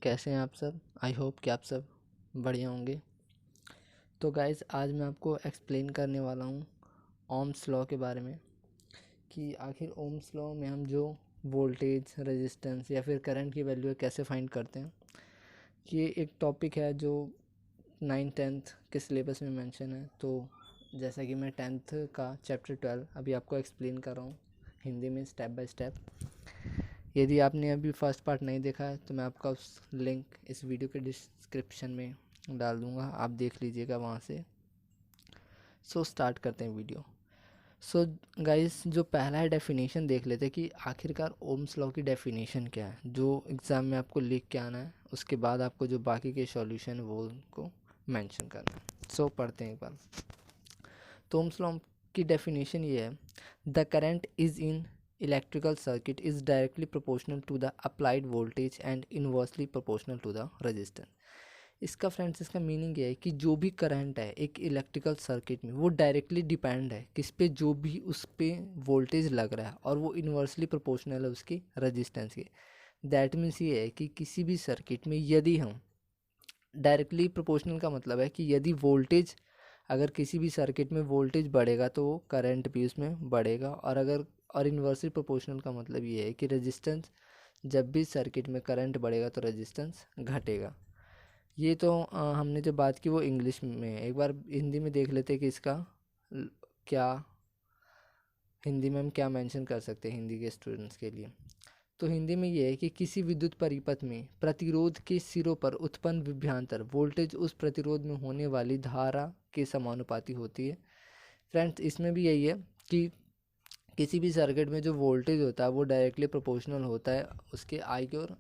कैसे हैं आप सब। आई होप कि आप सब बढ़िया होंगे। तो गाइस आज मैं आपको एक्सप्लेन करने वाला हूँ ओम्स लॉ के बारे में कि आखिर ओम्स लॉ में हम जो वोल्टेज, रेजिस्टेंस या फिर करंट की वैल्यू कैसे फाइंड करते हैं। ये एक टॉपिक है जो 9th-10th के सिलेबस में मेंशन है। तो जैसा कि मैं 10th का चैप्टर 12 अभी आपको एक्सप्लेन कर रहा हूँ हिंदी में स्टेप बाय स्टेप। यदि आपने अभी फर्स्ट पार्ट नहीं देखा है तो मैं आपका उस लिंक इस वीडियो के डिस्क्रिप्शन में डाल दूँगा, आप देख लीजिएगा वहाँ से। सो स्टार्ट करते हैं वीडियो। सो गाइस जो पहला है डेफिनेशन देख लेते हैं कि आखिरकार ओम्स लॉ की डेफिनेशन क्या है, जो एग्ज़ाम में आपको लिख के आना है। उसके बाद आपको जो बाकी के सॉल्यूशन है वो उनको मेंशन करना है। सो पढ़ते हैं एक बार। तो ओम्स लॉ की डेफिनेशन ये है, the current is in electrical circuit is directly proportional to the applied voltage and inversely proportional to the resistance. इसका फ्रेंड्स इसका मीनिंग ये है कि जो भी करंट है एक इलेक्ट्रिकल सर्किट में वो डायरेक्टली डिपेंड है किस पे, जो भी उस पे वोल्टेज लग रहा है, और वो इनवर्सली प्रोपोर्शनल है उसकी रेजिस्टेंस के। दैट मीन्स ये है कि किसी भी सर्किट में यदि हम डायरेक्टली प्रोपोर्शनल का मतलब है कि यदि वोल्टेज, अगर किसी भी सर्किट में वोल्टेज बढ़ेगा तो वो करंट भी उसमें बढ़ेगा। और इन्वर्सली प्रोपोर्शनल का मतलब ये है कि रेजिस्टेंस, जब भी सर्किट में करंट बढ़ेगा तो रेजिस्टेंस घटेगा। ये तो हमने जो बात की वो इंग्लिश में है। एक बार हिंदी में देख लेते हैं कि इसका क्या, हिंदी में हम क्या मेंशन कर सकते हैं हिंदी के स्टूडेंट्स के लिए। तो हिंदी में ये है कि किसी विद्युत परिपथ में प्रतिरोध के सिरों पर उत्पन्न विभवांतर वोल्टेज उस प्रतिरोध में होने वाली धारा के समानुपाती होती है। फ्रेंड्स इसमें भी यही है कि किसी भी सर्किट में जो वोल्टेज होता है वो डायरेक्टली प्रोपोर्शनल होता है उसके आई के और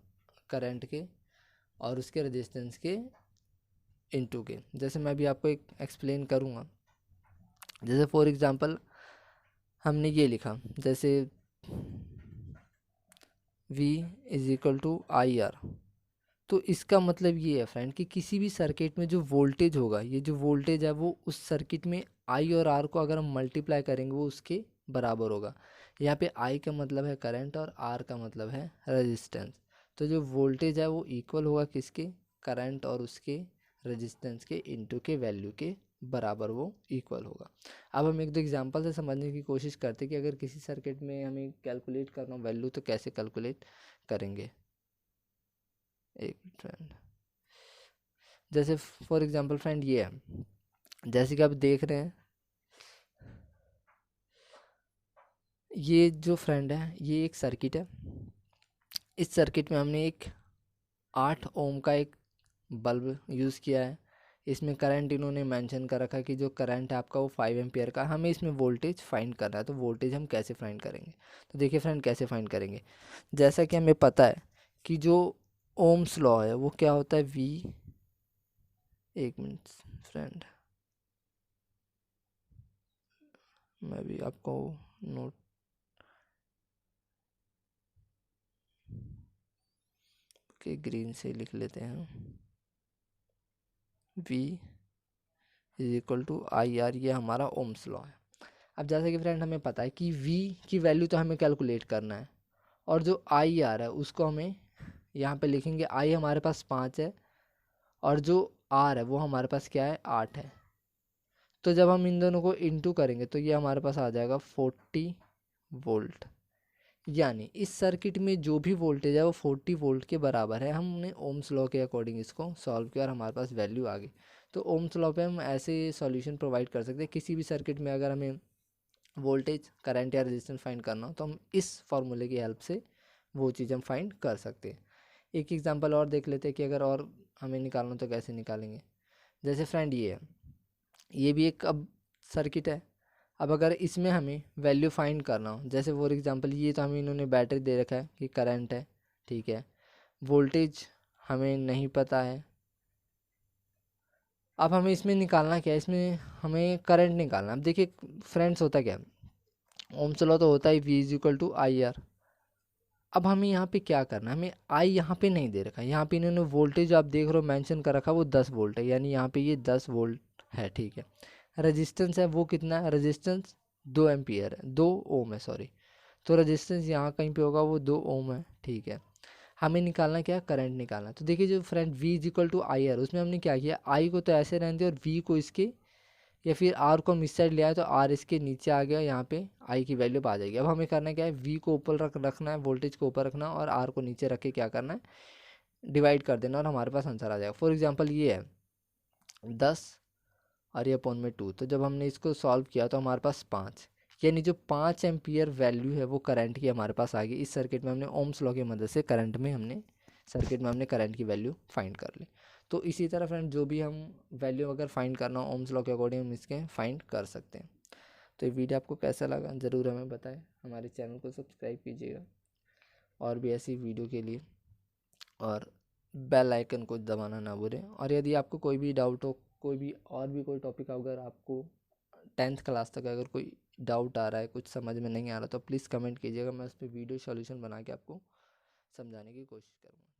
करंट के और उसके रेजिस्टेंस के इनटू के। जैसे मैं भी आपको एक एक्सप्लेन करूँगा। जैसे फॉर एग्जांपल हमने ये लिखा, जैसे V is equal to I R. तो इसका मतलब ये है फ्रेंड कि किसी भी सर्किट में जो वोल्टेज होगा, ये जो वोल्टेज है वो उस सर्किट में आई और आर को अगर हम मल्टीप्लाई करेंगे वो उसके बराबर होगा। यहाँ पे आई का मतलब है करंट और आर का मतलब है रेजिस्टेंस। तो जो वोल्टेज है वो इक्वल होगा किसके, करंट और उसके रेजिस्टेंस के इनटू के वैल्यू के बराबर वो इक्वल होगा। अब हम एक दो एग्जांपल से समझने की कोशिश करते हैं कि अगर किसी सर्किट में हमें कैलकुलेट करना हो वैल्यू तो कैसे कैलकुलेट करेंगे। एक फ्रेंड, जैसे फॉर एग्जांपल फ्रेंड ये है, जैसे कि आप देख रहे हैं ये जो फ्रेंड है ये एक सर्किट है। इस सर्किट में हमने एक 8 ओम का एक बल्ब यूज़ किया है। इसमें करंट इन्होंने मेंशन कर रखा है कि जो करंट है आपका वो 5 एम्पियर का। हमें इसमें वोल्टेज फाइंड करना है। तो वोल्टेज हम कैसे फाइंड करेंगे, तो देखिए फ्रेंड कैसे फाइंड करेंगे। जैसा कि हमें पता है कि जो ओम्स लॉ है वो क्या होता है, वी, एक मिनट फ्रेंड मैं भी आपको नोट के ग्रीन से लिख लेते हैं। V is equal to I R, ये हमारा ओम्स लॉ है। अब जैसा कि फ्रेंड हमें पता है कि V की वैल्यू तो हमें कैलकुलेट करना है, और जो आई आर है उसको हमें यहाँ पे लिखेंगे। आई हमारे पास 5 है और जो आर है वो हमारे पास क्या है, 8 है। तो जब हम इन दोनों को इनटू करेंगे तो ये हमारे पास आ जाएगा 40 वोल्ट। यानी इस सर्किट में जो भी वोल्टेज है वो 40 वोल्ट के बराबर है। हमने ओम्स लॉ के अकॉर्डिंग इसको सॉल्व किया और हमारे पास वैल्यू आ गई। तो ओम्स लॉ पे हम ऐसे सॉल्यूशन प्रोवाइड कर सकते हैं। किसी भी सर्किट में अगर हमें वोल्टेज, करंट या रेजिस्टेंस फाइंड करना हो तो हम इस फॉर्मूले की हेल्प से वो चीज़ हम फाइंड कर सकते हैं। एक एग्जांपल और देख लेते हैं कि अगर और हमें निकालना तो कैसे निकालेंगे। जैसे फ्रेंड ये है, ये भी एक अब सर्किट है। अब अगर इसमें हमें वैल्यू फाइंड करना हो, जैसे फॉर एग्जांपल ये तो हमें इन्होंने बैटरी दे रखा है कि करंट है, ठीक है। वोल्टेज हमें नहीं पता है। अब हमें इसमें निकालना क्या है, इसमें हमें करंट निकालना। अब देखिए फ्रेंड्स होता क्या है, ओम्स लॉ तो होता है V is equal to I R. अब हमें यहाँ पे क्या करना है, हमें आई यहाँ पे नहीं दे रखा है। यहाँ पे इन्होंने वोल्टेज आप देख रहे हो मेंशन कर रखा है वो 10 वोल्ट है, यानी यहाँ पे ये 10 वोल्ट है, ठीक है। रेजिस्टेंस है वो कितना है, रेजिस्टेंस 2 एम्पियर है, 2 ओम है सॉरी। तो रेजिस्टेंस यहाँ कहीं पे होगा वो 2 ओम है, ठीक है। हमें निकालना क्या, करंट निकालना। तो देखिए जो friend v is equal to I R, उसमें हमने क्या किया, i को तो ऐसे रहने दिया और v को इसके, या फिर r को हम इस साइड ले आए तो r इसके नीचे आ गया, यहाँ पे i की वैल्यू आ जाएगी। अब हमें करना क्या है, v को ऊपर रखना है, वोल्टेज को ऊपर रखना और r को नीचे रख के क्या करना है, डिवाइड कर देना और हमारे पास आंसर आ जाएगा। फॉर एग्जांपल ये है 10 और ये अपॉन में 2, तो जब हमने इसको सॉल्व किया तो हमारे पास 5, यानी जो 5 एम्पियर वैल्यू है वो करंट की हमारे पास आ गई। इस सर्किट में हमने ओम्स लॉ की मदद से सर्किट में हमने करंट की वैल्यू फाइंड कर ली। तो इसी तरह फ्रेंड जो भी हम वैल्यू अगर फाइंड करना हो ओम्स लॉ के अकॉर्डिंग हम इसके फाइंड कर सकते हैं। तो ये वीडियो आपको कैसा लगा ज़रूर हमें बताएं, हमारे चैनल को सब्सक्राइब कीजिएगा और भी ऐसी वीडियो के लिए, और बेल आइकन को दबाना ना भूलें। और यदि आपको कोई भी डाउट हो, कोई भी और भी कोई टॉपिक अगर आपको 10th क्लास तक अगर कोई डाउट आ रहा है, कुछ समझ में नहीं आ रहा, तो प्लीज़ कमेंट कीजिएगा, मैं उस पर वीडियो सॉल्यूशन बना के आपको समझाने की कोशिश करूँगा।